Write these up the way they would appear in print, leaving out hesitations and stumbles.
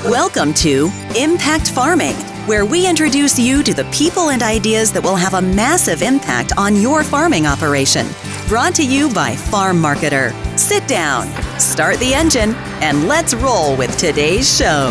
Welcome to Impact Farming, where we introduce you to the people and ideas that will have a massive impact on your farming operation. Brought to you by Farm Marketer. Sit down, start the engine, and let's roll with today's show.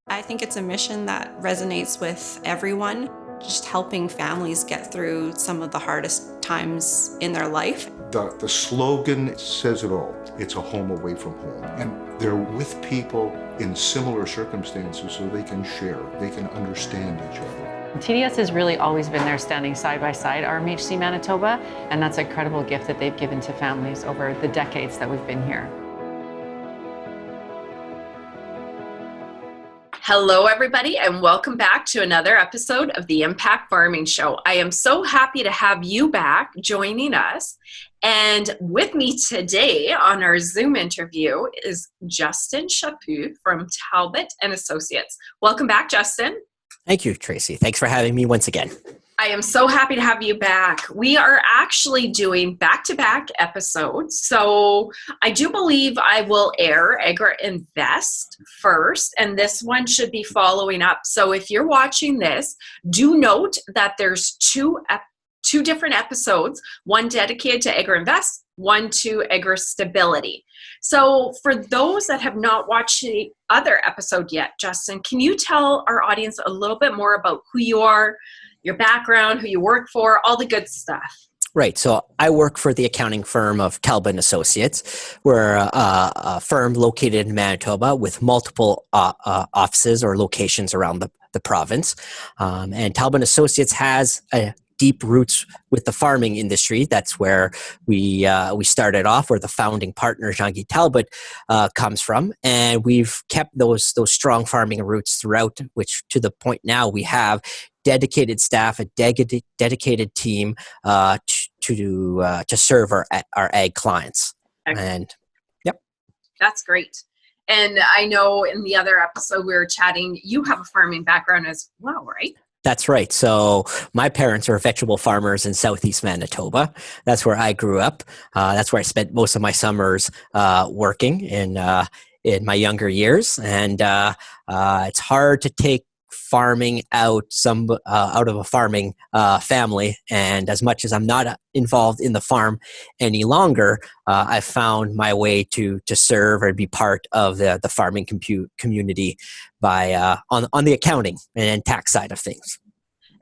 I think it's a mission that resonates with everyone, just helping families get through some of the hardest times in their life. The slogan says it all. It's a home away from home. And they're with people in similar circumstances so they can share, they can understand each other. TDS has really always been there standing side by side RMHC Manitoba, and that's an incredible gift that they've given to families over the decades that we've been here. Hello, everybody, and welcome back to another episode of the Impact Farming Show. I am so happy to have you back joining us. And with me today on our Zoom interview is Justin Chaput from Talbot Associates. Welcome back, Justin. Thank you, Tracy. Thanks for having me once again. I am so happy to have you back. We are actually doing back-to-back episodes. So I do believe I will air AgriInvest first, and this one should be following up. So if you're watching this, do note that there's two different episodes, one dedicated to AgriInvest, one to AgiStability. So for those that have not watched the other episode yet, Justin, can you tell our audience a little bit more about who you are, your background, who you work for, all the good stuff? Right. So I work for the accounting firm of Talbot Associates. We're a firm located in Manitoba with multiple offices or locations around the province. And Talbot Associates has a deep roots with the farming industry. That's where we started off, where the founding partner, Jean-Guy Talbot, comes from. And we've kept those strong farming roots throughout, which to the point now we have dedicated staff, a dedicated team to serve our ag clients. Excellent. And yep. That's great. And I know in the other episode we were chatting, you have a farming background as well, right? That's right. So my parents are vegetable farmers in southeast Manitoba. That's where I grew up. That's where I spent most of my summers working in my younger years. And it's hard to take farming out of a farming family. And as much as I'm not involved in the farm any longer, I found my way to serve or be part of the farming community by on the accounting and tax side of things.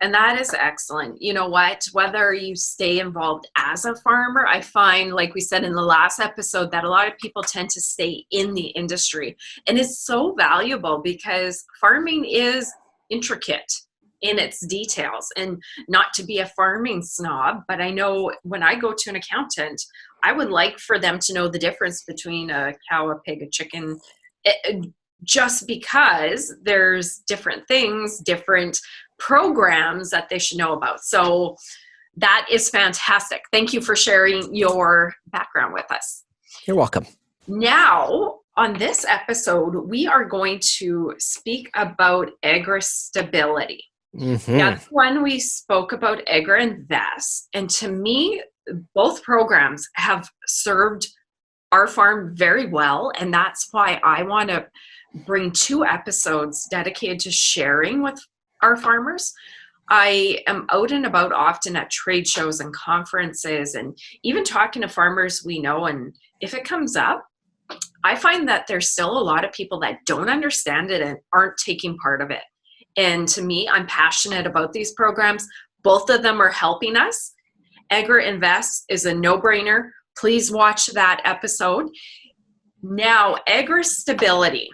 And that is excellent. You know what? Whether you stay involved as a farmer, I find, like we said in the last episode, that a lot of people tend to stay in the industry. And it's so valuable because farming is intricate in its details. And not to be a farming snob, but I know when I go to an accountant, I would like for them to know the difference between a cow, a pig, a chicken, just because there's different things, different programs that they should know about. So that is fantastic. Thank you for sharing your background with us. You're welcome. Now, on this episode, we are going to speak about AgriStability. Mm-hmm. That's when we spoke about AgriInvest. And to me, both programs have served our farm very well. And that's why I want to bring two episodes dedicated to sharing with our farmers. I am out and about often at trade shows and conferences and even talking to farmers we know. And if it comes up, I find that there's still a lot of people that don't understand it and aren't taking part of it. And to me, I'm passionate about these programs. Both of them are helping us. AgriInvest is a no-brainer. Please watch that episode. Now, AgriStability,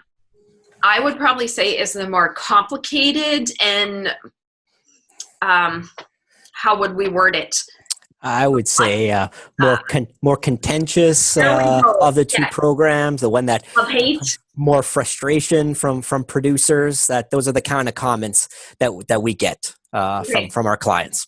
I would probably say, is the more complicated and how would we word it? I would say more contentious of the two programs. The one that more frustration from producers. That those are the kind of comments that we get from our clients.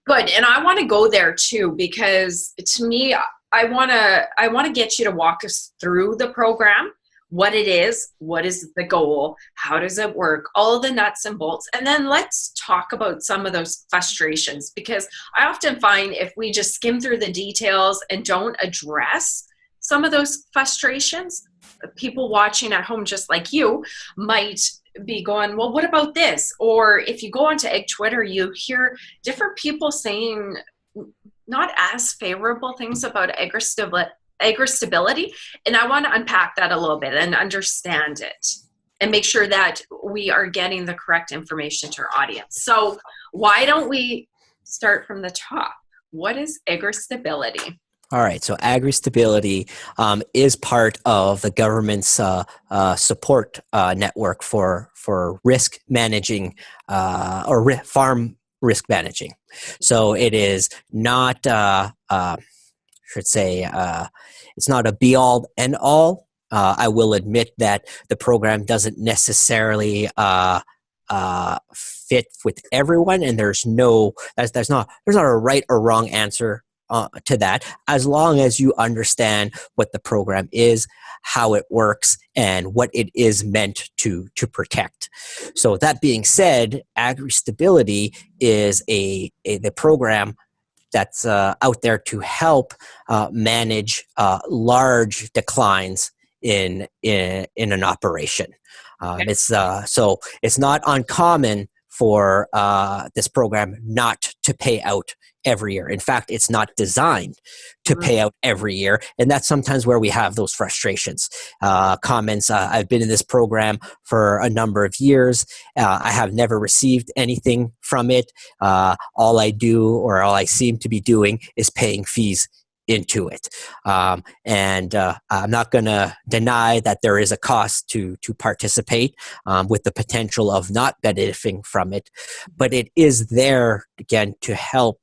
Good, and I want to go there too because to me, I want to get you to walk us through the program. What it is, what is the goal, how does it work, all the nuts and bolts. And then let's talk about some of those frustrations, because I often find if we just skim through the details and don't address some of those frustrations, people watching at home, just like you, might be going, well, what about this? Or if you go onto Ag Twitter, you hear different people saying not as favorable things about AgriStability. And I want to unpack that a little bit and understand it and make sure that we are getting the correct information to our audience. So why don't we start from the top? What is AgriStability? All right, so AgriStability is part of the government's support network for risk managing farm risk managing. So it is not, it's not a be-all, end-all. I will admit that the program doesn't necessarily fit with everyone, and there's not a right or wrong answer to that, as long as you understand what the program is, how it works, and what it is meant to protect. So that being said, AgriStability is the program that's out there to help manage large declines in an operation. So it's not uncommon for this program not to pay out every year. In fact, it's not designed to pay out every year, and that's sometimes where we have those frustrations. Comments, I've been in this program for a number of years. I have never received anything from it. All I do, or all I seem to be doing, is paying fees into it. And I'm not going to deny that there is a cost to participate, with the potential of not benefiting from it, but it is there, again, to help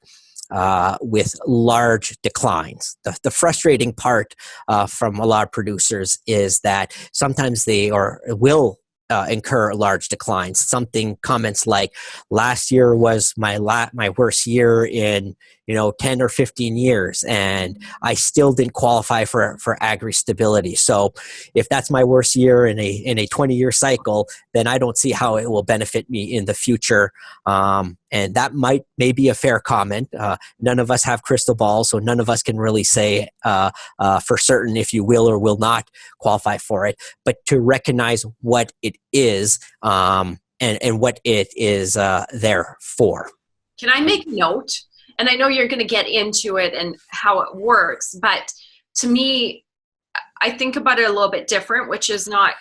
with large declines. The frustrating part from a lot of producers is that sometimes they will incur large declines. Comments like, last year was my worst year in 10 or 15 years, and I still didn't qualify for AgriStability. So if that's my worst year in a 20-year cycle, then I don't see how it will benefit me in the future. And that may be a fair comment. None of us have crystal balls, so none of us can really say for certain if you will or will not qualify for it. But to recognize what it is, and what it is there for. Can I make note? And I know you're going to get into it and how it works, but to me, I think about it a little bit different, which is not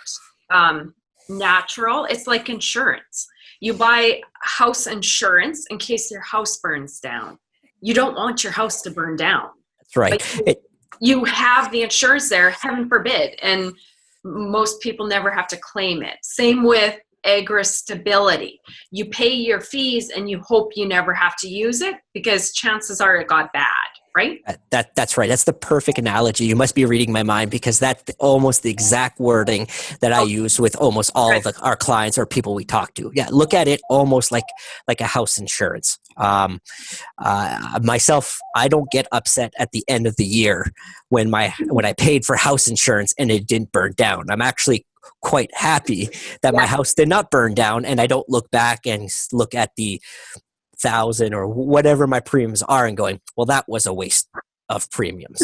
natural. It's like insurance. You buy house insurance in case your house burns down. You don't want your house to burn down. That's right. You have the insurance there, heaven forbid, and most people never have to claim it. Same with AgriStability. You pay your fees and you hope you never have to use it, because chances are it got bad, right? That's right. That's the perfect analogy. You must be reading my mind, because that's almost the exact wording that I use with almost all of our clients or people we talk to. Yeah, look at it almost like a house insurance. Myself, I don't get upset at the end of the year when I paid for house insurance and it didn't burn down. I'm actually quite happy that my house did not burn down, and I don't look back and look at the 1,000 or whatever my premiums are and going, well, that was a waste of premiums,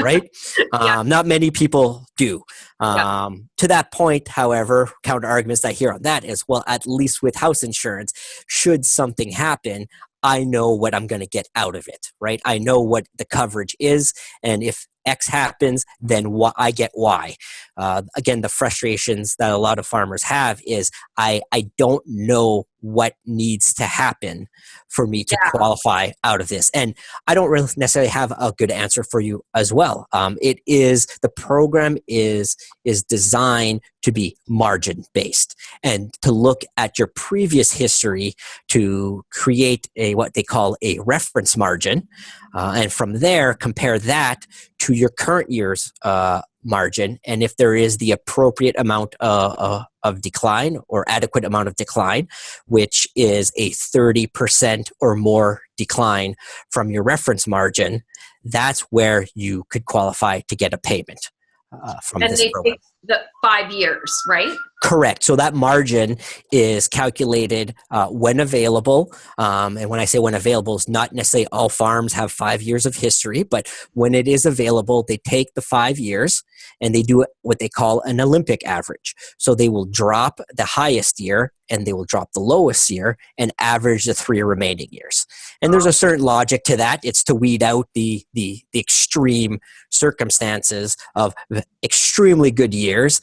right? Not many people do. To that point, however, counter arguments I hear on that is, well, at least with house insurance, should something happen, I know what I'm going to get out of it, right? I know what the coverage is, and if X happens, then I get Y. Again, the frustrations that a lot of farmers have is I don't know what needs to happen for me to qualify out of this. And I don't really necessarily have a good answer for you as well. The program is designed to be margin based and to look at your previous history to create what they call a reference margin. And from there, compare that to your current year's margin, and if there is the appropriate amount of decline or adequate amount of decline, which is a 30% or more decline from your reference margin, that's where you could qualify to get a payment from this program. the 5 years, right? Correct. So that margin is calculated when available. And when I say when available, it's not necessarily all farms have 5 years of history, but when it is available, they take the 5 years and they do what they call an Olympic average. So they will drop the highest year and they will drop the lowest year and average the 3 remaining years. And there's a certain logic to that. It's to weed out the extreme circumstances of extremely good years,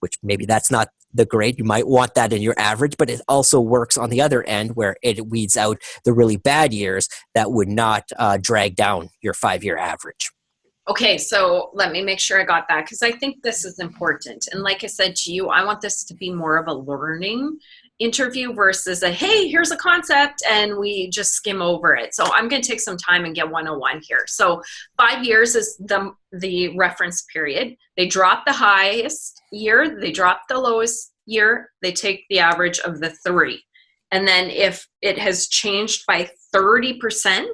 which maybe that's not the great. You might want that in your average, but it also works on the other end where it weeds out the really bad years that would not drag down your 5-year average. Okay, so let me make sure I got that, because I think this is important. And like I said to you, I want this to be more of a learning interview versus a, hey, here's a concept and we just skim over it. So I'm going to take some time and get 101 here. So 5 years is the reference period. They drop the highest year, they drop the lowest year, they take the average of the 3. And then if it has changed by 30%,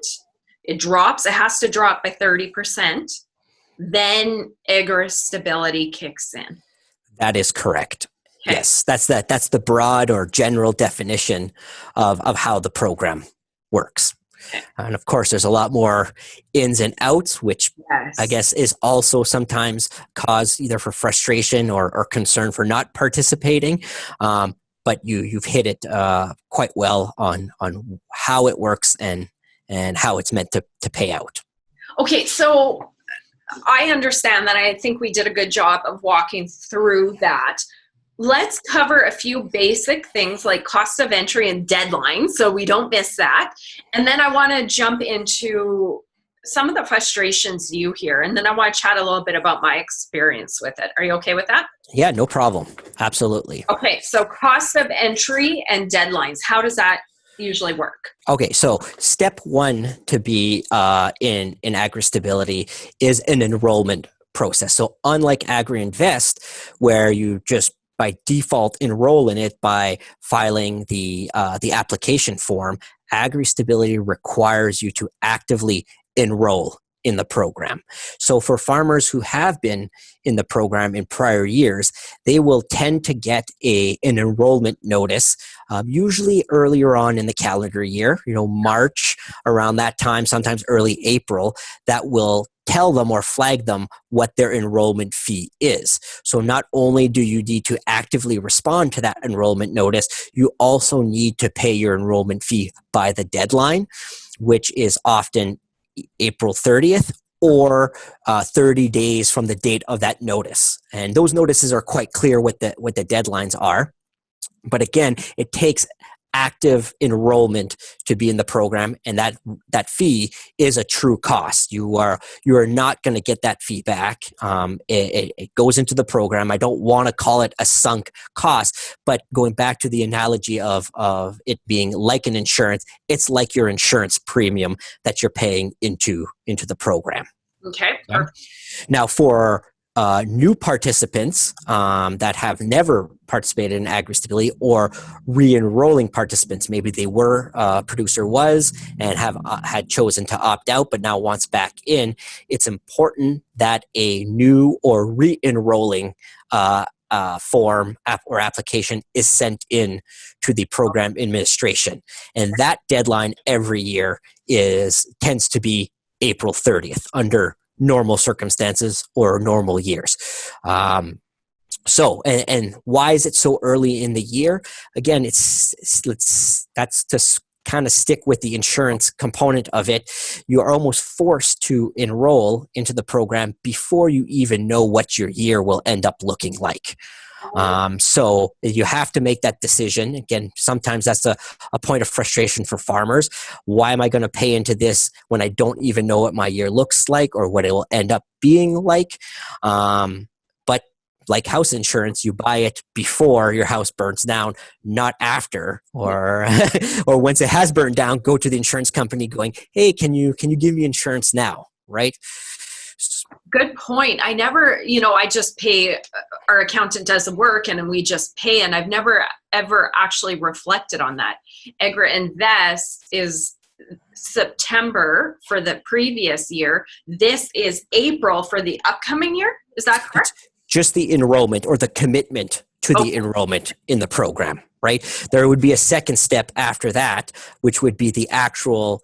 it has to drop by 30%, then AgriStability kicks in. That is correct. Okay. Yes, that's the broad or general definition of how the program works. Okay. And of course, there's a lot more ins and outs, which Yes. I guess is also sometimes cause either for frustration or concern for not participating. But you've hit it quite well on how it works and how it's meant to pay out. Okay, so I understand that. I think we did a good job of walking through that. Let's cover a few basic things like cost of entry and deadline so we don't miss that. And then I want to jump into some of the frustrations you hear. And then I want to chat a little bit about my experience with it. Are you okay with that? Yeah, no problem. Absolutely. Okay, so cost of entry and deadlines. How does that usually work? Okay, so step 1 to be in AgriStability is an enrollment process. So unlike AgriInvest, where you just by default enroll in it by filing the application form, AgriStability requires you to actively enroll in the program. So for farmers who have been in the program in prior years, they will tend to get an enrollment notice, usually earlier on in the calendar year, March, around that time, sometimes early April, that will tell them or flag them what their enrollment fee is. So not only do you need to actively respond to that enrollment notice, you also need to pay your enrollment fee by the deadline, which is often April 30th or 30 days from the date of that notice. And those notices are quite clear what the deadlines are. But again, it takes active enrollment to be in the program, and that fee is a true cost. You are not going to get that fee back. It goes into the program. I don't want to call it a sunk cost, but going back to the analogy of it being like an insurance, it's like your insurance premium that you're paying into the program. Okay. Yeah. Now, for new participants that have never participated in AgriStability, or re-enrolling participants, maybe they were producer was and have had chosen to opt out but now wants back in, it's important that a new or re-enrolling form or application is sent in to the program administration, and that deadline every year tends to be April 30th under normal circumstances or normal years. So why is it so early in the year? Again, that's to kind of stick with the insurance component of it. You are almost forced to enroll into the program before you even know what your year will end up looking like. So you have to make that decision. Again, sometimes that's a point of frustration for farmers. Why am I going to pay into this when I don't even know what my year looks like or what it will end up being like? But like house insurance, you buy it before your house burns down, not after, or or once it has burned down, go to the insurance company going, hey, can you give me insurance now, right? Good point. I never, I just pay, our accountant does the work and we just pay, and I've never ever actually reflected on that. AgriInvest is September for the previous year. This is April for the upcoming year. Is that correct? just the enrollment or the commitment to the enrollment in the program, right? There would be a second step after that, which would be the actual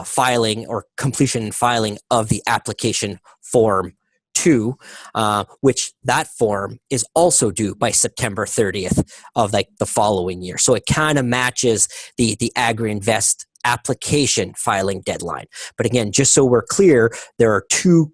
filing or completion and filing of the application form 2, which that form is also due by September 30th of like the following year. So it kind of matches the AgriInvest application filing deadline. But again, just so we're clear, there are 2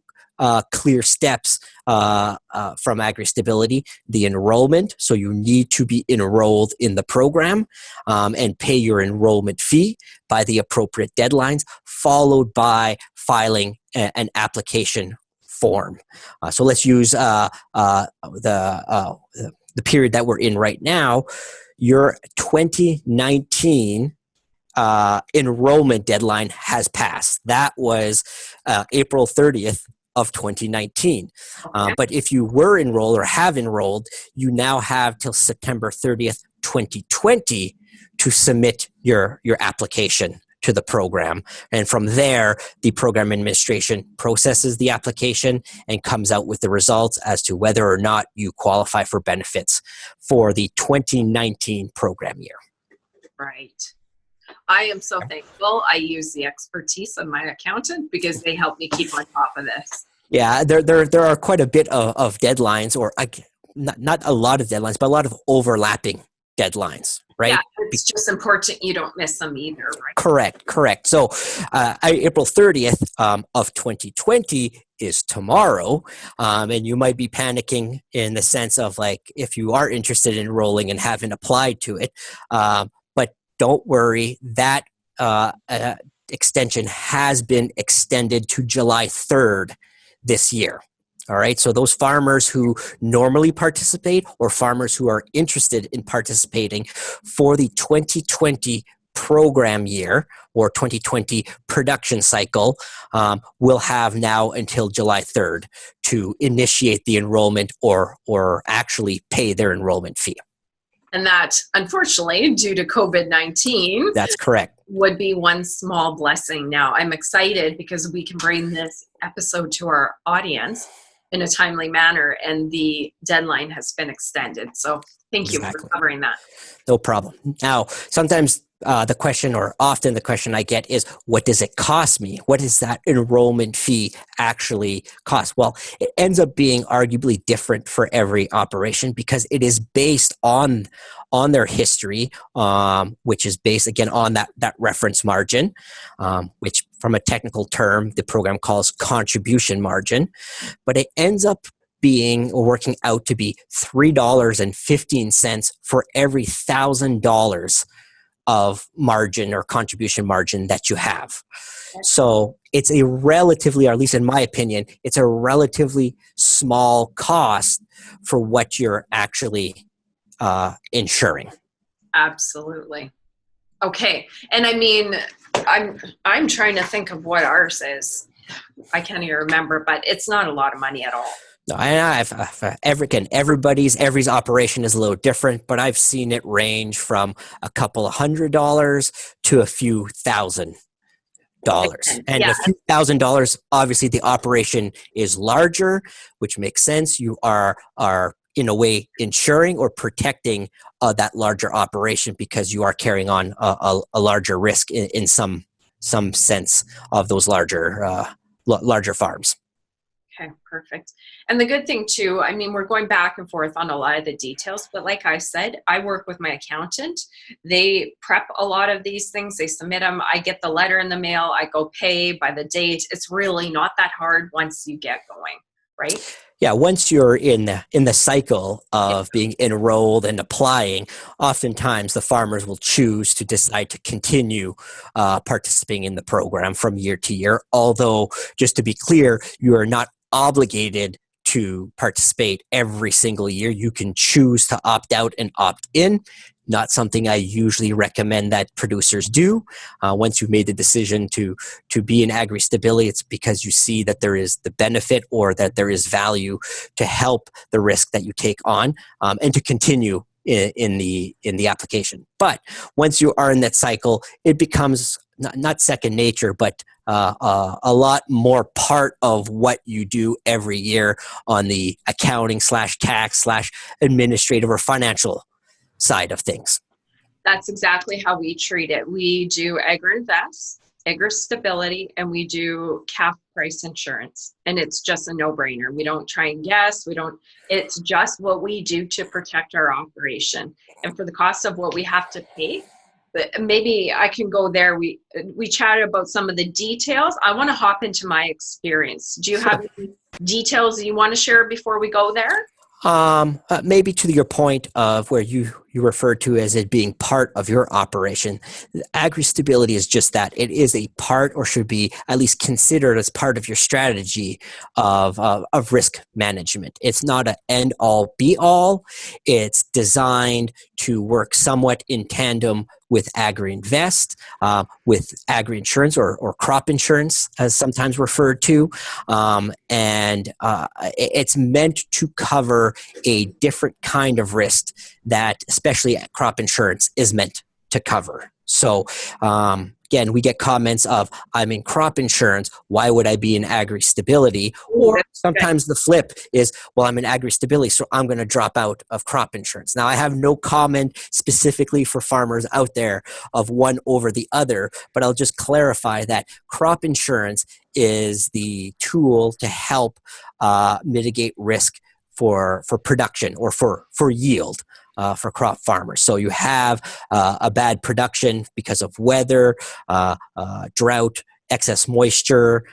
clear steps from AgriStability: the enrollment, so you need to be enrolled in the program and pay your enrollment fee by the appropriate deadlines, followed by filing an application form. So let's use the period that we're in right now. Your 2019 enrollment deadline has passed. That was April 30th of 2019. But if you were enrolled or have enrolled, you now have till September 30th, 2020 to submit your application to the program. And from there, the program administration processes the application and comes out with the results as to whether or not you qualify for benefits for the 2019 program year. Right. I am so thankful I use the expertise of my accountant because they help me keep on top of this. Yeah, there are quite a bit of deadlines, or not a lot of deadlines, but a lot of overlapping deadlines, right? Yeah, it's just important you don't miss them either, right? Correct. So April 30th of 2020 is tomorrow, and you might be panicking in the sense of like if you are interested in enrolling and haven't applied to it, but don't worry, that extension has been extended to July 3rd this year. All right, so those farmers who normally participate or farmers who are interested in participating for the 2020 program year or 2020 production cycle will have now until July 3rd to initiate the enrollment or actually pay their enrollment fee. And that, unfortunately, due to COVID-19, that's correct, would be one small blessing. Now, I'm excited because we can bring this episode to our audience in a timely manner, and the deadline has been extended. So thank you for covering that. No problem. Now, sometimes the question, or often the question I get is, what does it cost me? What does that enrollment fee actually cost? Well, it ends up being arguably different for every operation because it is based on their history, which is based again on that reference margin, which from a technical term, the program calls contribution margin, but it ends up being or working out to be $3.15 for every $1,000 of margin or contribution margin that you have. So it's a relatively, or at least in my opinion, it's a relatively small cost for what you're actually insuring. Absolutely. Okay. And I mean, I'm trying to think of what ours is. I can't even remember, but it's not a lot of money at all. No, everybody's operation is a little different, but I've seen it range from a couple of $100s to a few $1,000. And a few $1,000, obviously the operation is larger, which makes sense. You are in a way insuring or protecting that larger operation because you are carrying on a larger risk in some sense of those larger farms. Okay, perfect. And the good thing too, I mean, we're going back and forth on a lot of the details, but like I said, I work with my accountant. They prep a lot of these things. They submit them. I get the letter in the mail. I go pay by the date. It's really not that hard once you get going, right? Yeah, once you're in the cycle of being enrolled and applying, oftentimes the farmers will choose to decide to continue participating in the program from year to year. Although, just to be clear, you are not obligated to participate every single year. You can choose to opt out and opt in. Not something I usually recommend that producers do. Once you've made the decision to be in AgriStability, it's because you see that there is the benefit or that there is value to help the risk that you take on and to continue in the application. But once you are in that cycle, it becomes not second nature, but a lot more part of what you do every year on the accounting / tax / administrative or financial side of things. That's exactly how we treat it. We do AgriInvest, AgriStability, and we do calf price insurance. And it's just a no-brainer. We don't try and guess. It's just what we do to protect our operation. And for the cost of what we have to pay, but maybe I can go there. We chatted about some of the details. I want to hop into my experience. Do you have any details you want to share before we go there? Maybe to your point of where you referred to as it being part of your operation. AgriStability is just that. It is a part, or should be at least considered as part of your strategy of risk management. It's not an end-all, be-all. It's designed to work somewhat in tandem with AgriInvest, with agri-insurance or crop insurance, as sometimes referred to. And it's meant to cover a different kind of risk that especially crop insurance is meant to cover. So again, we get comments of, I'm in crop insurance, why would I be in AgriStability? Or sometimes the flip is, well, I'm in AgriStability, so I'm going to drop out of crop insurance. Now, I have no comment specifically for farmers out there of one over the other, but I'll just clarify that crop insurance is the tool to help mitigate risk for production or for yield. For crop farmers. So you have a bad production because of weather, drought, excess moisture.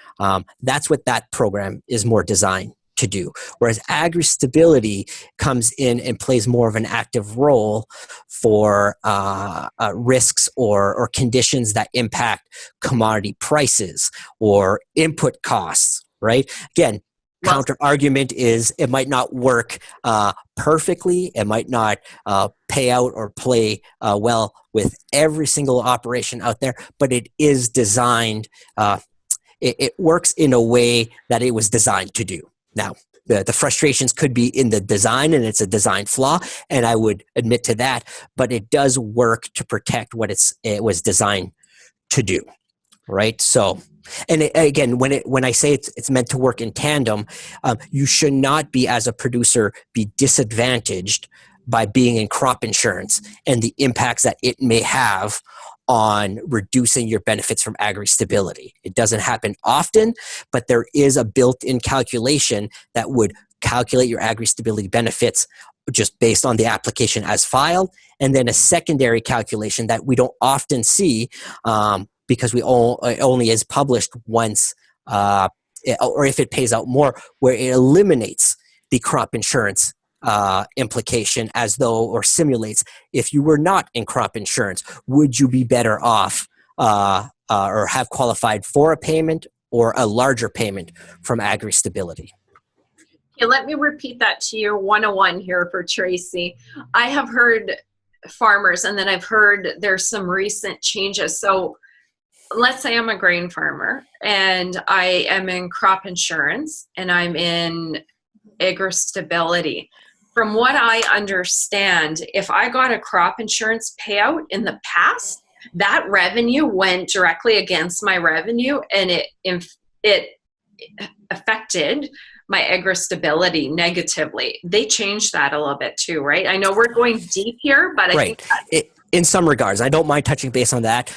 That's what that program is more designed to do. Whereas AgriStability comes in and plays more of an active role for risks or conditions that impact commodity prices or input costs, right? Again, counter argument is it might not work perfectly. It might not pay out or play well with every single operation out there, but it is designed. It works in a way that it was designed to do. Now, the frustrations could be in the design, and it's a design flaw, and I would admit to that. But it does work to protect what it was designed to do, right? So. And again, when I say it's meant to work in tandem, you should not be, as a producer, be disadvantaged by being in crop insurance and the impacts that it may have on reducing your benefits from AgriStability. It doesn't happen often, but there is a built-in calculation that would calculate your AgriStability benefits just based on the application as filed, and then a secondary calculation that we don't often see because it only is published once, or if it pays out more, where it eliminates the crop insurance implication or simulates if you were not in crop insurance, would you be better off or have qualified for a payment or a larger payment from AgriStability? Okay, let me repeat that to you 101 here for Tracy. I have heard farmers, and then I've heard there's some recent changes. So let's say I'm a grain farmer and I am in crop insurance and I'm in AgriStability. From what I understand, if I got a crop insurance payout in the past, that revenue went directly against my revenue, and it affected my AgriStability negatively. They changed that a little bit too, right? I know we're going deep here, but I think in some regards, I don't mind touching base on that.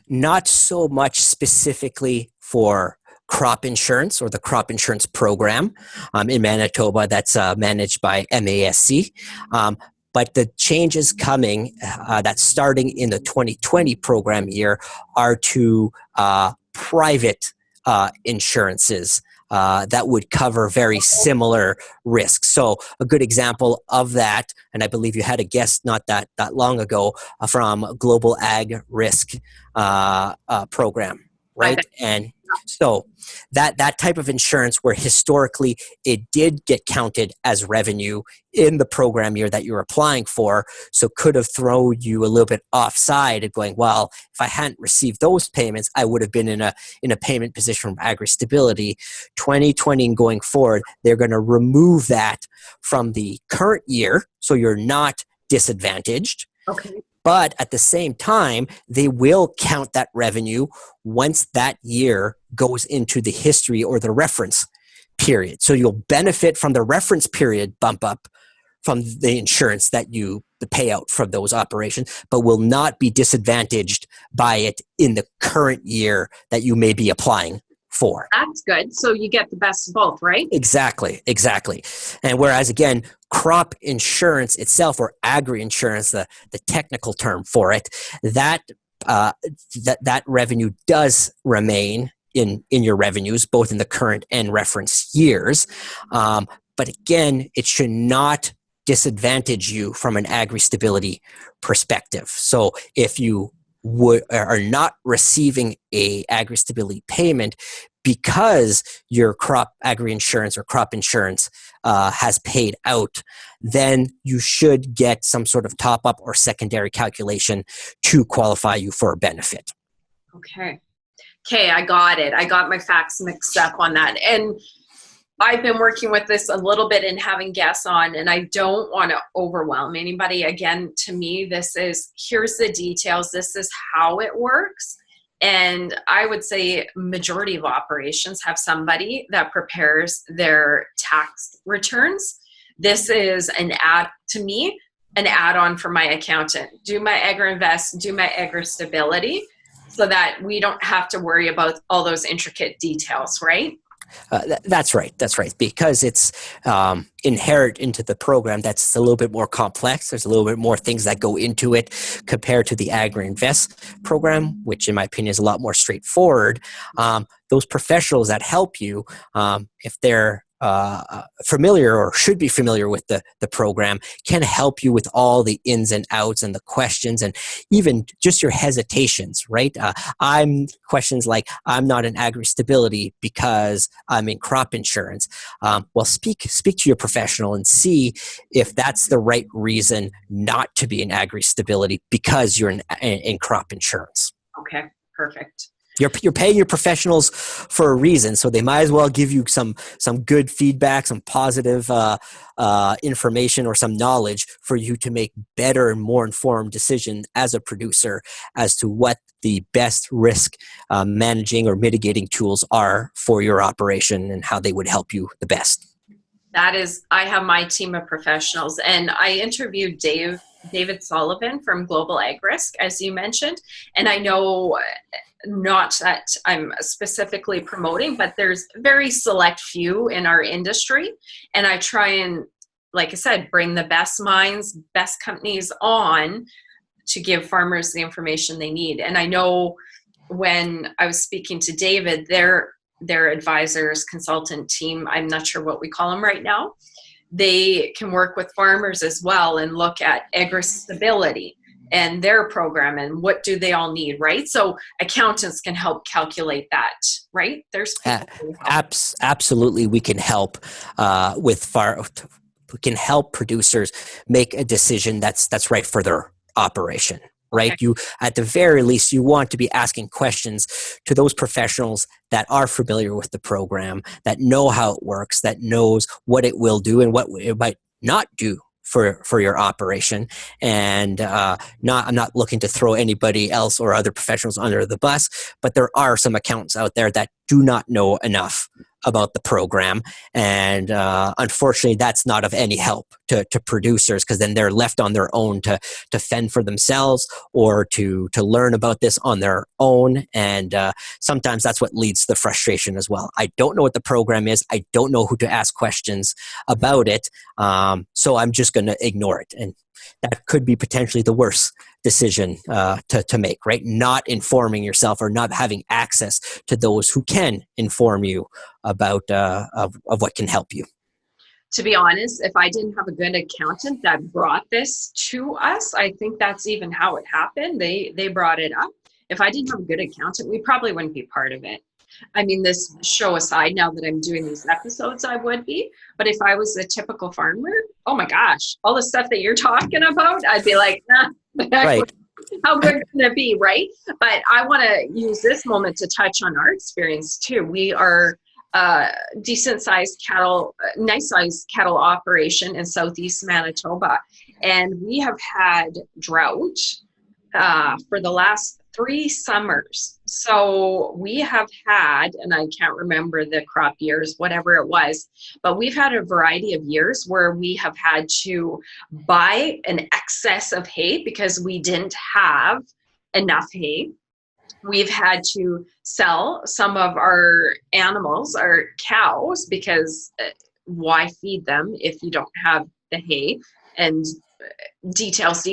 Not so much specifically for crop insurance or the crop insurance program in Manitoba that's managed by MASC. But the changes coming that's starting in the 2020 program year are to private insurances that would cover very similar risks. So a good example of that, and I believe you had a guest not that long ago from Global Ag Risk program, right? And so that type of insurance where historically it did get counted as revenue in the program year that you're applying for, so could have thrown you a little bit offside of going, well, if I hadn't received those payments, I would have been in a payment position from AgriStability. 2020 and going forward, they're going to remove that from the current year, so you're not disadvantaged. Okay. But at the same time, they will count that revenue once that year goes into the history or the reference period. So you'll benefit from the reference period bump up from the insurance that the payout from those operations, but will not be disadvantaged by it in the current year that you may be applying for. That's good. So you get the best of both, right? Exactly. And whereas, again, crop insurance itself, or agri-insurance, the technical term for it, that revenue does remain in your revenues, both in the current and reference years. But again, it should not disadvantage you from an AgriStability perspective. So if you are not receiving a AgriStability payment because your crop agri-insurance or crop insurance has paid out, then you should get some sort of top-up or secondary calculation to qualify you for a benefit. Okay, I got it. I got my facts mixed up on that. And I've been working with this a little bit and having guests on, and I don't want to overwhelm anybody. Again, to me, here's the details. This is how it works. And I would say majority of operations have somebody that prepares their tax returns. This is an add-on for my accountant. Do my AgriInvest, do my AgriStability, so that we don't have to worry about all those intricate details, right? That's right. Because it's inherent into the program, that's a little bit more complex. There's a little bit more things that go into it compared to the AgriInvest program, which in my opinion is a lot more straightforward. Those professionals that help you, if they're familiar or should be familiar with the program, can help you with all the ins and outs and the questions and even just your hesitations, right? Questions like, I'm not in AgriStability because I'm in crop insurance. Well, speak to your professional and see if that's the right reason not to be in AgriStability because you're in crop insurance. Okay, perfect. You're paying your professionals for a reason, so they might as well give you some good feedback, some positive information, or some knowledge for you to make better and more informed decisions as a producer as to what the best risk managing or mitigating tools are for your operation and how they would help you the best. I have my team of professionals, and I interviewed David Sullivan from Global Ag Risk, as you mentioned, and I know, not that I'm specifically promoting, but there's very select few in our industry. And I try and, like I said, bring the best minds, best companies on to give farmers the information they need. And I know when I was speaking to David, their advisors, consultant team, I'm not sure what we call them right now, they can work with farmers as well and look at AgriStability and their program and what do they all need, right? So accountants can help calculate that, right? There's absolutely, we can help we can help producers make a decision that's right for their operation, right? Okay. You, at the very least, you want to be asking questions to those professionals that are familiar with the program, that know how it works, that knows what it will do and what it might not do for your operation. And I'm not looking to throw anybody else or other professionals under the bus, but there are some accountants out there that do not know enough about the program. And unfortunately, that's not of any help to producers, because then they're left on their own to fend for themselves or to learn about this on their own. And sometimes that's what leads to the frustration as well. I don't know what the program is. I don't know who to ask questions about it. So I'm just going to ignore it. And that could be potentially the worst decision to make, right? Not informing yourself or not having access to those who can inform you about of what can help you. To be honest, if I didn't have a good accountant that brought this to us, I think that's even how it happened. They brought it up. If I didn't have a good accountant, we probably wouldn't be part of it. I mean, this show aside, now that I'm doing these episodes, I would be. But if I was a typical farmer, oh my gosh, all the stuff that you're talking about, I'd be like, right. How good can it be, right? But I want to use this moment to touch on our experience too. We are decent sized cattle, nice sized cattle operation in southeast Manitoba. And we have had drought for the last 3 summers. So we have had, and I can't remember the crop years, whatever it was, but we've had a variety of years where we have had to buy an excess of hay because we didn't have enough hay. We've had to sell some of our animals, our cows, because why feed them if you don't have the hay? And details.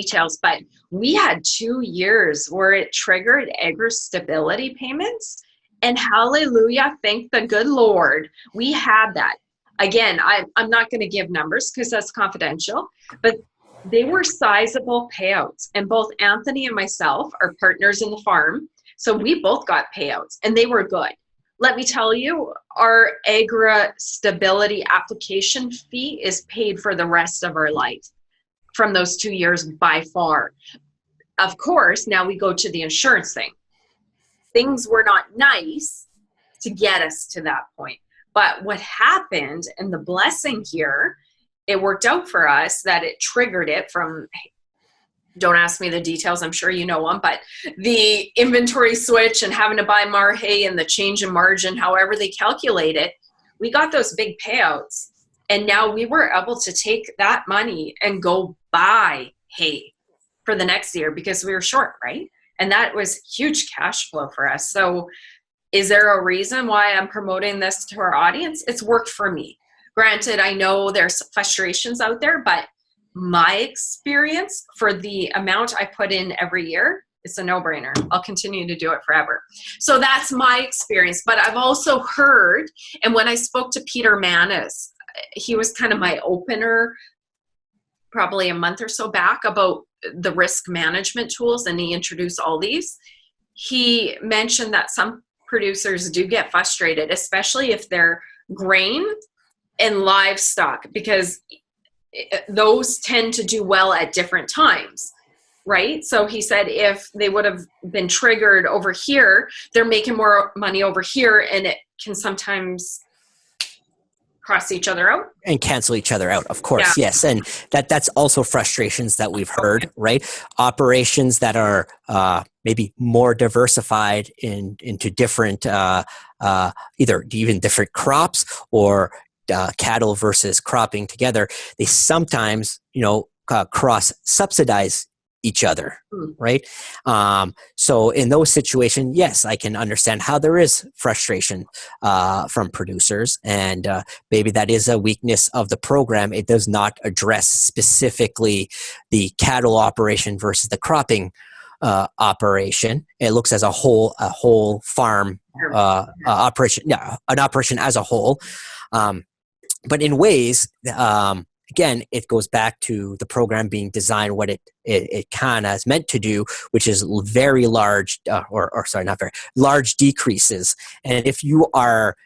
But we had 2 years where it triggered AgriStability payments. And hallelujah, thank the good Lord, we had that. Again, I'm not going to give numbers because that's confidential, but they were sizable payouts. And both Anthony and myself are partners in the farm. So we both got payouts and they were good. Let me tell you, our AgriStability application fee is paid for the rest of our life from those 2 years by far. Of course, now we go to the insurance thing. Things were not nice to get us to that point. But what happened, and the blessing here, it worked out for us that it triggered it from, don't ask me the details, I'm sure you know them, but the inventory switch and having to buy more hay and the change in margin, however they calculate it, we got those big payouts. And now we were able to take that money and go buy hay for the next year because we were short, right? And that was huge cash flow for us. So is there a reason why I'm promoting this to our audience? It's worked for me. Granted, I know there's frustrations out there, but my experience for the amount I put in every year, it's a no-brainer. I'll continue to do it forever. So that's my experience. But I've also heard, and when I spoke to Peter Manis, he was kind of my opener probably a month or so back about the risk management tools, and he introduced all these. He mentioned that some producers do get frustrated, especially if they're grain and livestock, because those tend to do well at different times, right? So he said if they would have been triggered over here, they're making more money over here, and it can sometimes cross each other out and cancel each other out, of course. Yeah. Yes, and that's also frustrations that we've heard, right? Operations that are maybe more diversified into different either even different crops or cattle versus cropping together, they sometimes cross subsidize each other, right? So in those situations, yes, I can understand how there is frustration from producers, and maybe that is a weakness of the program. It does not address specifically the cattle operation versus the cropping operation. It looks as a whole farm operation, an operation as a whole. But in ways, again, it goes back to the program being designed what it kind of is meant to do, which is very large, large decreases. And if you are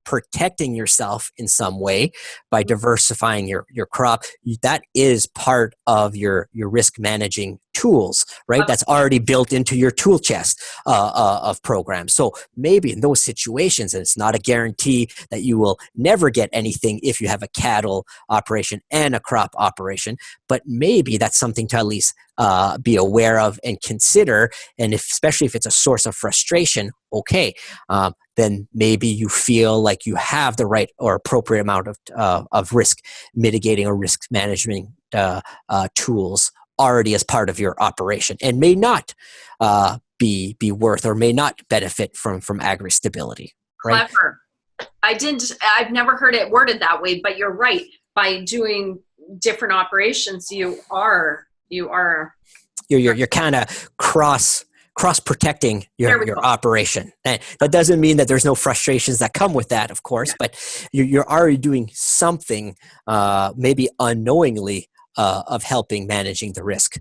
protecting yourself in some way by diversifying your crop, that is part of your risk managing tools, right? That's already built into your tool chest of programs. So maybe in those situations, and it's not a guarantee that you will never get anything if you have a cattle operation and a crop operation, but maybe that's something to at least be aware of and consider. And especially if it's a source of frustration, okay, then maybe you feel like you have the right or appropriate amount of risk mitigating or risk management tools already as part of your operation, and may not be worth or may not benefit from AgriStability. Right? Clever. I've never heard it worded that way, but you're right. By doing different operations, you're kind of cross protecting your operation. And that doesn't mean that there's no frustrations that come with that, of course, but you're already doing something, maybe unknowingly, of helping managing the risk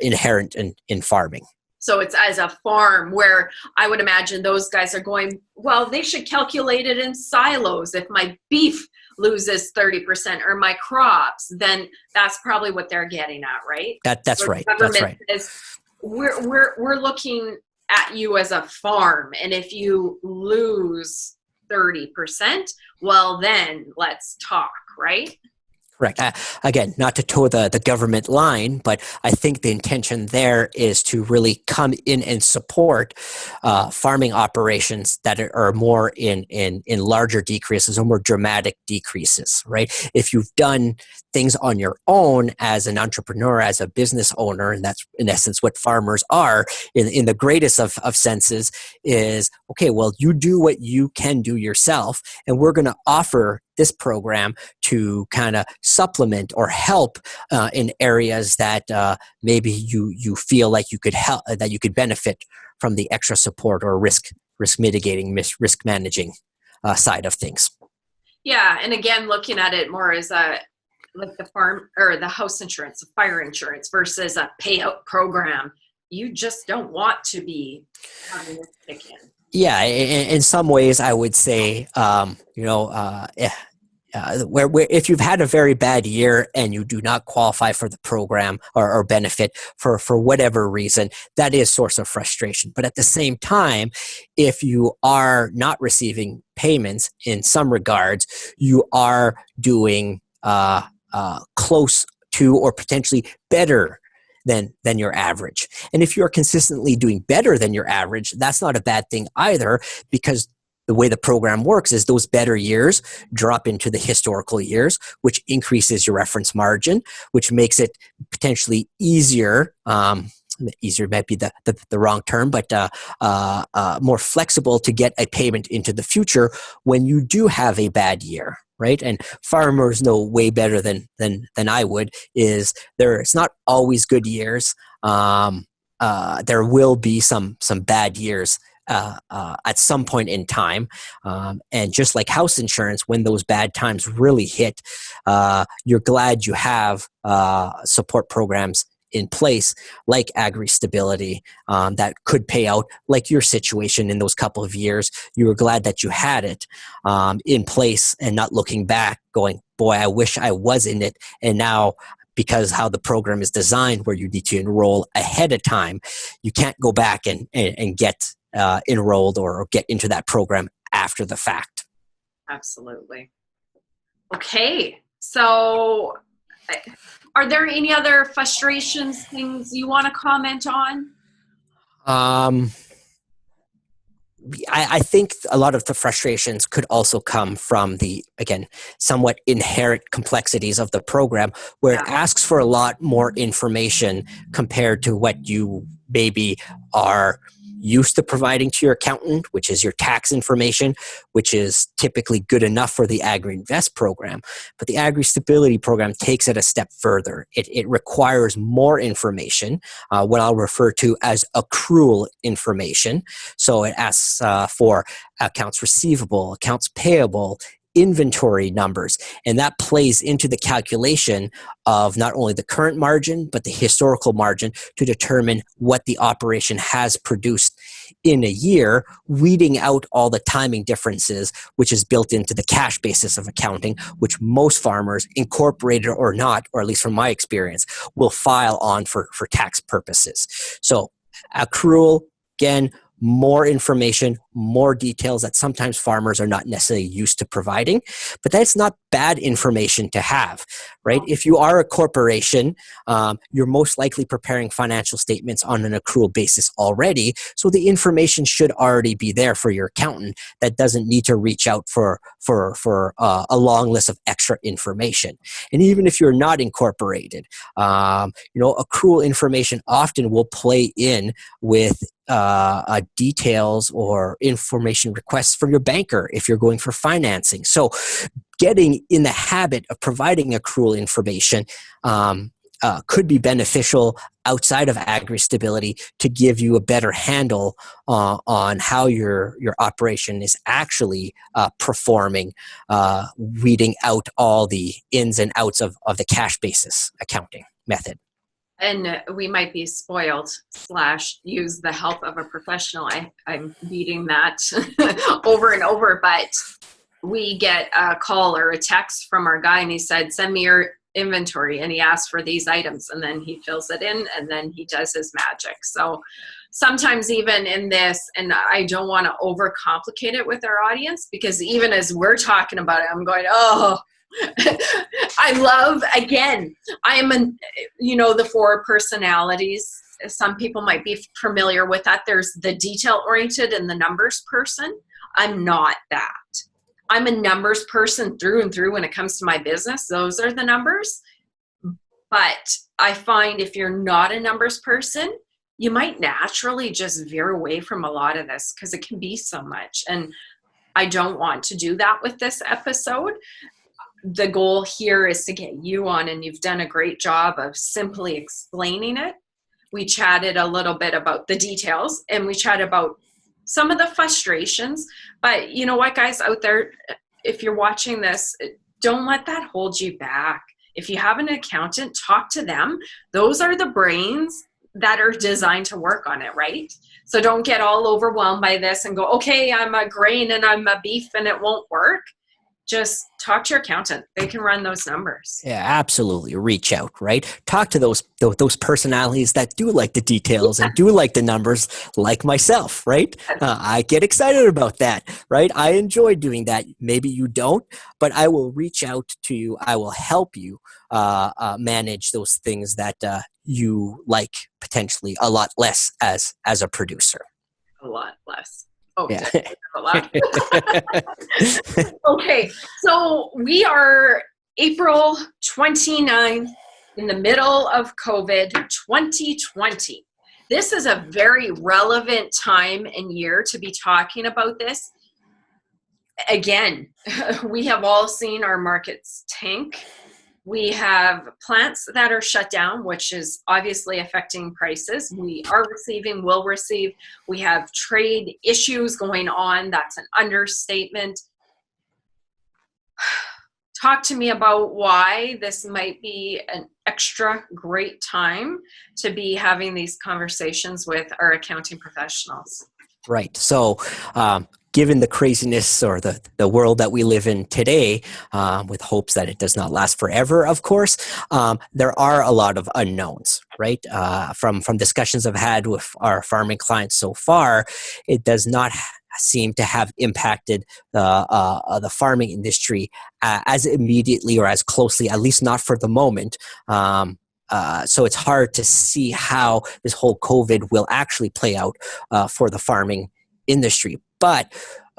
inherent in farming. So it's as a farm where I would imagine those guys are going, well, they should calculate it in silos. If my beef loses 30% or my crops, then that's probably what they're getting at, right? That's right. That's right. We're looking at you as a farm, and if you lose 30%, well, then let's talk, right? Correct. Again, not to toe the government line, but I think the intention there is to really come in and support farming operations that are more in larger decreases or more dramatic decreases, right? If you've done things on your own as an entrepreneur, as a business owner, and that's in essence what farmers are in the greatest of senses, is, okay, well, you do what you can do yourself, and we're going to offer this program to kind of supplement or help in areas that maybe you feel like you could help, that you could benefit from the extra support or risk mitigating, risk managing side of things. Yeah, and again, looking at it more as like the farm or the house insurance, the fire insurance versus a payout program. You just don't want to be having this kick in. Yeah, in some ways, I would say, where if you've had a very bad year and you do not qualify for the program or benefit for whatever reason, that is source of frustration. But at the same time, if you are not receiving payments in some regards, you are doing close to or potentially better than your average. And if you're consistently doing better than your average, that's not a bad thing either, because the way the program works is those better years drop into the historical years, which increases your reference margin, which makes it potentially easier. Easier might be the wrong term, but more flexible to get a payment into the future when you do have a bad year. Right, and farmers know way better than I would. It's not always good years. There will be some bad years at some point in time, and just like house insurance, when those bad times really hit, you're glad you have support programs in place like AgriStability that could pay out, like your situation in those couple of years. You were glad that you had it in place and not looking back going, boy, I wish I was in it. And now, because how the program is designed, where you need to enroll ahead of time, you can't go back and get enrolled or get into that program after the fact. Absolutely. Okay, so are there any other frustrations, things you want to comment on? I think a lot of the frustrations could also come from the, again, somewhat inherent complexities of the program, where it asks for a lot more information compared to what you maybe are used to providing to your accountant, which is your tax information, which is typically good enough for the AgriInvest program. But the AgriStability program takes it a step further. It requires more information, what I'll refer to as accrual information. So it asks for accounts receivable, accounts payable, inventory numbers, and that plays into the calculation of not only the current margin but the historical margin to determine what the operation has produced in a year, weeding out all the timing differences, which is built into the cash basis of accounting, which most farmers, incorporated or not, or at least from my experience, will file on for tax purposes. So accrual, again, more information, more details that sometimes farmers are not necessarily used to providing, but that's not bad information to have, right? If you are a corporation, you're most likely preparing financial statements on an accrual basis already, so the information should already be there for your accountant that doesn't need to reach out for a long list of extra information. And even if you're not incorporated, accrual information often will play in with details or information requests from your banker if you're going for financing. So getting in the habit of providing accrual information could be beneficial outside of AgriStability to give you a better handle on how your operation is actually performing, weeding out all the ins and outs of the cash basis accounting method. And we might be spoiled / use the help of a professional. I'm beating that over and over, but we get a call or a text from our guy and he said, send me your inventory and he asks for these items and then he fills it in and then he does his magic. So sometimes even in this, and I don't want to overcomplicate it with our audience, because even as we're talking about it, I'm going, oh, I love, again, I am the 4 personalities. Some people might be familiar with that. There's the detail oriented and the numbers person. I'm not that. I'm a numbers person through and through when it comes to my business. Those are the numbers. But I find if you're not a numbers person, you might naturally just veer away from a lot of this because it can be so much. And I don't want to do that with this episode. The goal here is to get you on, and you've done a great job of simply explaining it. We chatted a little bit about the details, and we chatted about some of the frustrations. But you know what, guys out there, if you're watching this, don't let that hold you back. If you have an accountant, talk to them. Those are the brains that are designed to work on it, right? So don't get all overwhelmed by this and go, okay, I'm a grain and I'm a beef and it won't work. Just talk to your accountant. They can run those numbers. Yeah, absolutely. Reach out, right? Talk to those personalities that do like the details and do like the numbers, like myself, right? I get excited about that, right? I enjoy doing that. Maybe you don't, but I will reach out to you. I will help you manage those things that you like potentially a lot less as a producer. A lot less. Oh, yeah. Okay, so we are April 29th in the middle of COVID 2020. This is a very relevant time and year to be talking about this. Again, we have all seen our markets tank. We have plants that are shut down, which is obviously affecting prices. We are receiving, will receive. We have trade issues going on. That's an understatement. Talk to me about why this might be an extra great time to be having these conversations with our accounting professionals. Right. So, given the craziness or the world that we live in today, with hopes that it does not last forever, of course, there are a lot of unknowns, right? From discussions I've had with our farming clients so far, it does not seem to have impacted the farming industry as immediately or as closely, at least not for the moment. So it's hard to see how this whole COVID will actually play out for the farming industry. But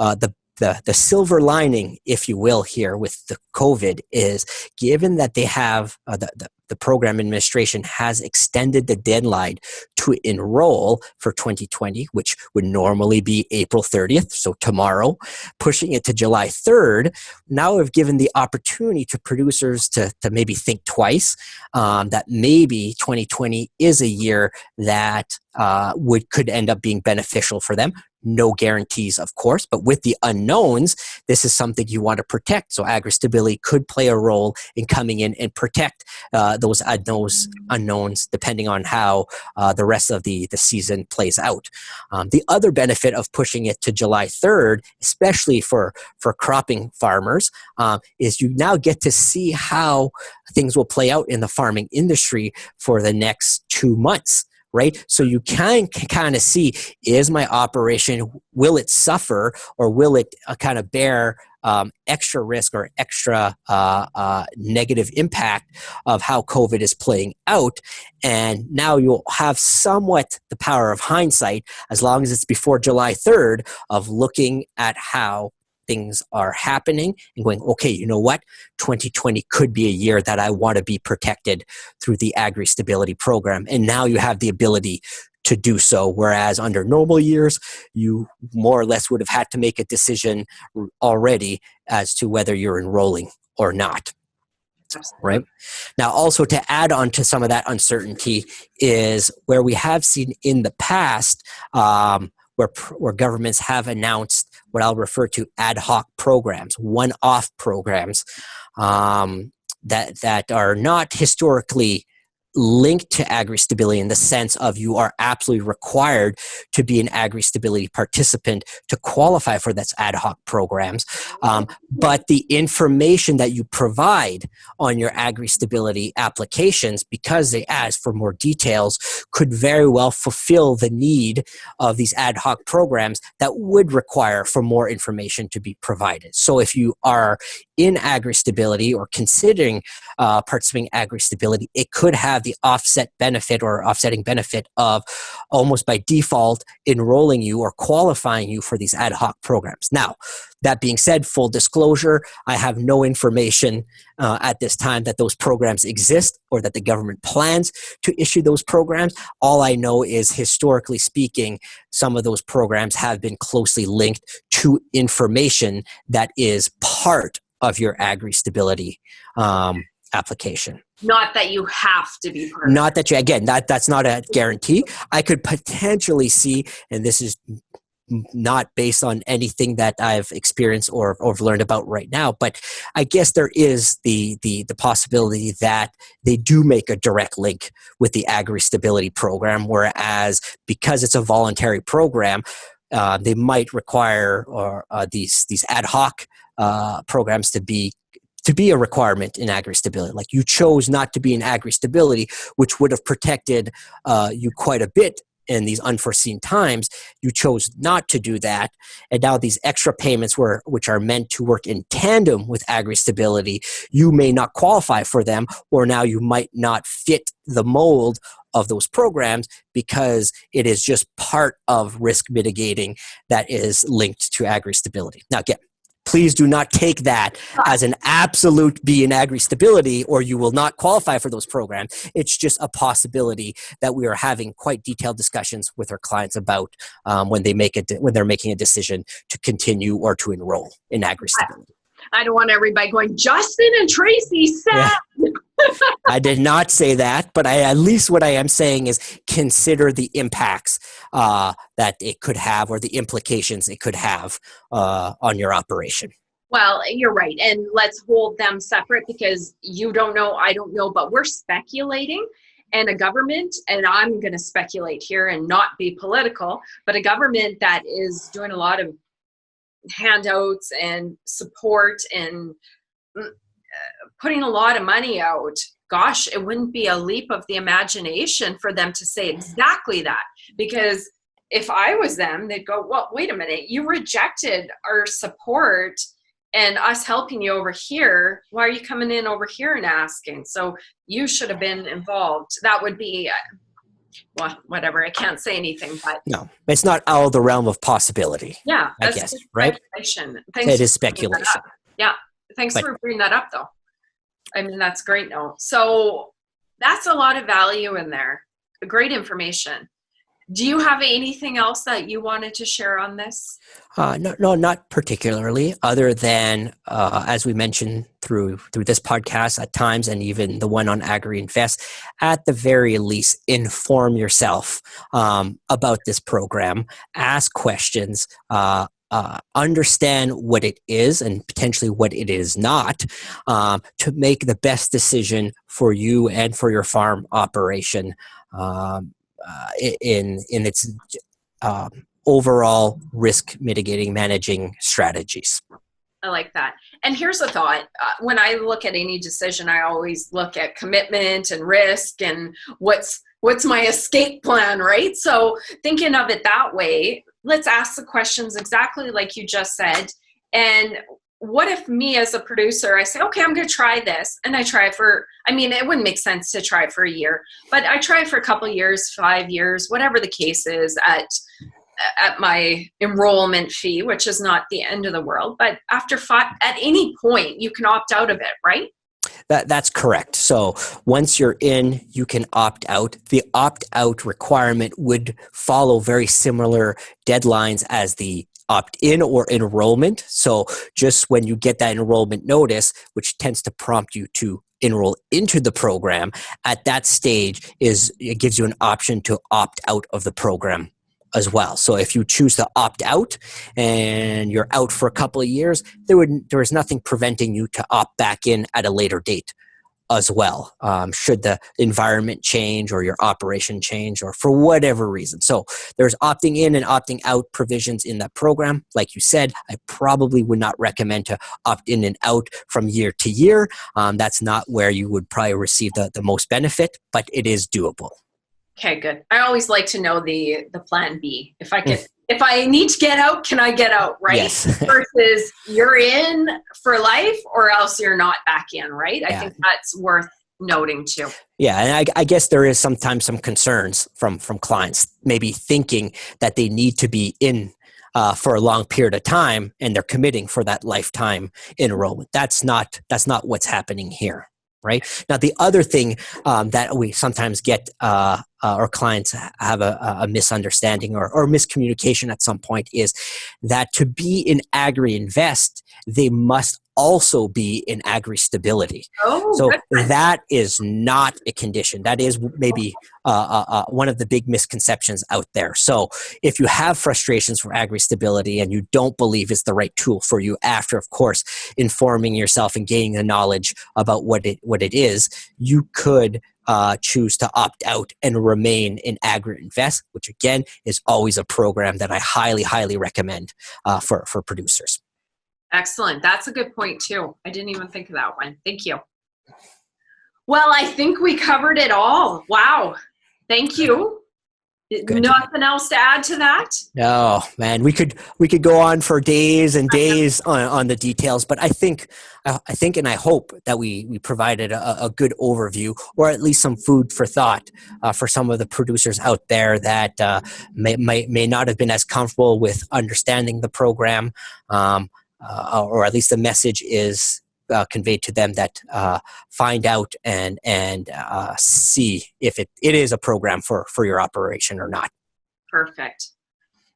the silver lining, if you will, here with the COVID is given that they have the program administration has extended the deadline to enroll for 2020, which would normally be April 30th, so tomorrow, pushing it to July 3rd. Now we've given the opportunity to producers to maybe think twice, that maybe 2020 is a year that could end up being beneficial for them. No guarantees, of course, but with the unknowns, this is something you want to protect. So AgriStability could play a role in coming in and protect those unknowns, depending on how the rest of the season plays out. The other benefit of pushing it to July 3rd, especially for cropping farmers, is you now get to see how things will play out in the farming industry for the next 2 months. Right? So you can kind of see, is my operation, will it suffer or will it kind of bear extra risk or extra negative impact of how COVID is playing out? And now you'll have somewhat the power of hindsight, as long as it's before July 3rd, of looking at how things are happening and going, okay, you know what? 2020 could be a year that I want to be protected through the AgriStability program. And now you have the ability to do so. Whereas under normal years, you more or less would have had to make a decision already as to whether you're enrolling or not. Right. Now, also to add on to some of that uncertainty is where we have seen in the past, where governments have announced what I'll refer to ad hoc programs, one-off programs that are not historically linked to AgriStability in the sense of you are absolutely required to be an AgriStability participant to qualify for that's ad hoc programs. But the information that you provide on your AgriStability applications, because they ask for more details, could very well fulfill the need of these ad hoc programs that would require for more information to be provided. So if you are in AgriStability or considering participating in AgriStability, it could have the offset benefit or offsetting benefit of almost by default enrolling you or qualifying you for these ad hoc programs. Now, that being said, full disclosure, I have no information at this time that those programs exist or that the government plans to issue those programs. All I know is, historically speaking, some of those programs have been closely linked to information that is part of your AgriStability application. Not that you have to be part Not that you, again, that's not a guarantee. I could potentially see, and this is not based on anything that I've experienced or learned about right now, but I guess there is the possibility that they do make a direct link with the AgriStability program, whereas because it's a voluntary program, they might require these ad hoc programs to be a requirement in AgriStability. Like, you chose not to be in AgriStability, which would have protected you quite a bit in these unforeseen times. You chose not to do that, and now these extra payments which are meant to work in tandem with AgriStability, you may not qualify for them, or now you might not fit the mold of those programs because it is just part of risk mitigating that is linked to AgriStability. Now, again, please do not take that as an absolute be in AgriStability or you will not qualify for those programs. It's just a possibility that we are having quite detailed discussions with our clients about when they're making a decision to continue or to enroll in AgriStability. I don't want everybody going, Justin and Tracy said. Yeah. I did not say that, but at least what I am saying is consider the impacts that it could have, or the implications it could have on your operation. Well, you're right. And let's hold them separate, because you don't know, I don't know, but we're speculating. And a government, and I'm going to speculate here and not be political, but a government that is doing a lot of handouts and support and putting a lot of money out, gosh, it wouldn't be a leap of the imagination for them to say exactly that. Because if I was them, they'd go, well, wait a minute, you rejected our support and us helping you over here. Why are you coming in over here and asking? So you should have been involved. That would be, well, whatever. I can't say anything, but no, it's not out of the realm of possibility. Yeah, I guess, right? It is speculation. Yeah, thanks for bringing that up, though. I mean, that's great. No, so that's a lot of value in there. Great information. Do you have anything else that you wanted to share on this? No, not particularly, other than, as we mentioned through this podcast at times, and even the one on AgriInvest, at the very least, inform yourself about this program, ask questions, understand what it is and potentially what it is not, to make the best decision for you and for your farm operation in its overall risk mitigating managing strategies. I like that. And here's a thought. When I look at any decision, I always look at commitment and risk and what's my escape plan, right? So thinking of it that way, let's ask the questions exactly like you just said. And what if me as a producer, I say, okay, I'm going to try this. And I try it it wouldn't make sense to try it for a year, but I try it for a couple of years, 5 years, whatever the case is, at my enrollment fee, which is not the end of the world. But after at any point, you can opt out of it, right? That's correct. So once you're in, you can opt out. The opt-out requirement would follow very similar deadlines as the opt-in or enrollment. So just when you get that enrollment notice, which tends to prompt you to enroll into the program, at that stage it gives you an option to opt out of the program as well. So if you choose to opt out and you're out for a couple of years, there is nothing preventing you to opt back in at a later date as well, should the environment change or your operation change or for whatever reason. So there's opting in and opting out provisions in that program. Like you said, I probably would not recommend to opt in and out from year to year. That's not where you would probably receive the most benefit, but it is doable. Okay, good. I always like to know the plan B. If I need to get out, can I get out, right? Yes. Versus you're in for life or else you're not back in, right? I think that's worth noting too. Yeah, and I guess there is sometimes some concerns from clients maybe thinking that they need to be in for a long period of time and they're committing for that lifetime enrollment. That's not what's happening here. Right now, the other thing that we sometimes get, or clients have a misunderstanding or miscommunication at some point is that to be in AgriInvest, they must also be in AgriStability. So that is not a condition. That is maybe one of the big misconceptions out there. So if you have frustrations for AgriStability and you don't believe it's the right tool for you after, of course, informing yourself and gaining the knowledge about what it is, you could choose to opt out and remain in AgriInvest, which again is always a program that I highly, highly recommend for producers. Excellent. That's a good point too. I didn't even think of that one. Thank you. Well, I think we covered it all. Wow. Thank you. Good. Nothing else to add to that? No, man. We could go on for days and days on the details, but I think and I hope that we provided a good overview or at least some food for thought for some of the producers out there that may not have been as comfortable with understanding the program. Or at least the message is conveyed to them that find out and see if it is a program for your operation or not. Perfect.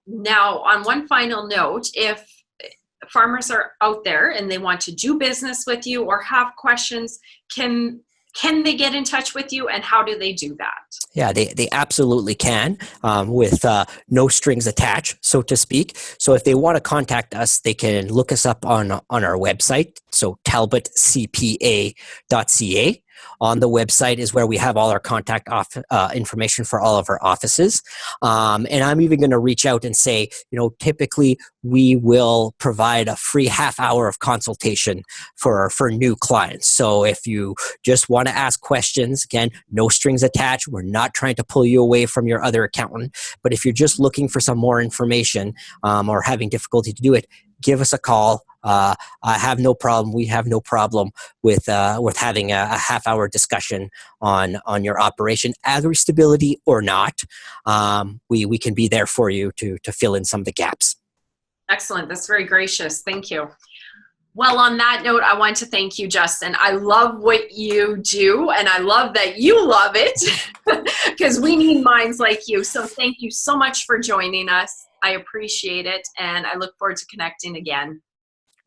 Now, on one final note, if farmers are out there and they want to do business with you or have questions, can they get in touch with you, and how do they do that? Yeah, they absolutely can, with no strings attached, so to speak. So if they want to contact us, they can look us up on our website, so talbotcpa.ca. On the website is where we have all our contact information for all of our offices. And I'm even going to reach out and say, typically we will provide a free half hour of consultation for new clients. So if you just want to ask questions, again, no strings attached. We're not trying to pull you away from your other accountant. But if you're just looking for some more information or having difficulty to do it, give us a call. I have no problem. We have no problem with having a half-hour discussion on your operation, AgriStability or not. We can be there for you to fill in some of the gaps. Excellent. That's very gracious. Thank you. Well, on that note, I want to thank you, Justin. I love what you do, and I love that you love it because we need minds like you. So thank you so much for joining us. I appreciate it, and I look forward to connecting again.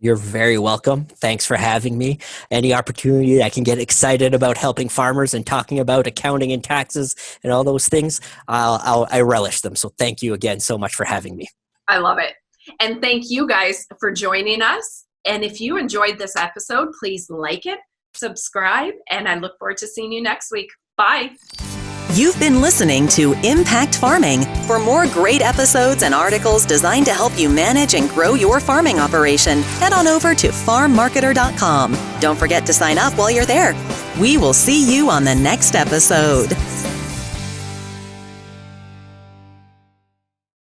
You're very welcome. Thanks for having me. Any opportunity I can get excited about helping farmers and talking about accounting and taxes and all those things, I relish them. So thank you again so much for having me. I love it. And thank you guys for joining us. And if you enjoyed this episode, please like it, subscribe, and I look forward to seeing you next week. Bye. You've been listening to Impact Farming. For more great episodes and articles designed to help you manage and grow your farming operation, head on over to farmmarketer.com. Don't forget to sign up while you're there. We will see you on the next episode.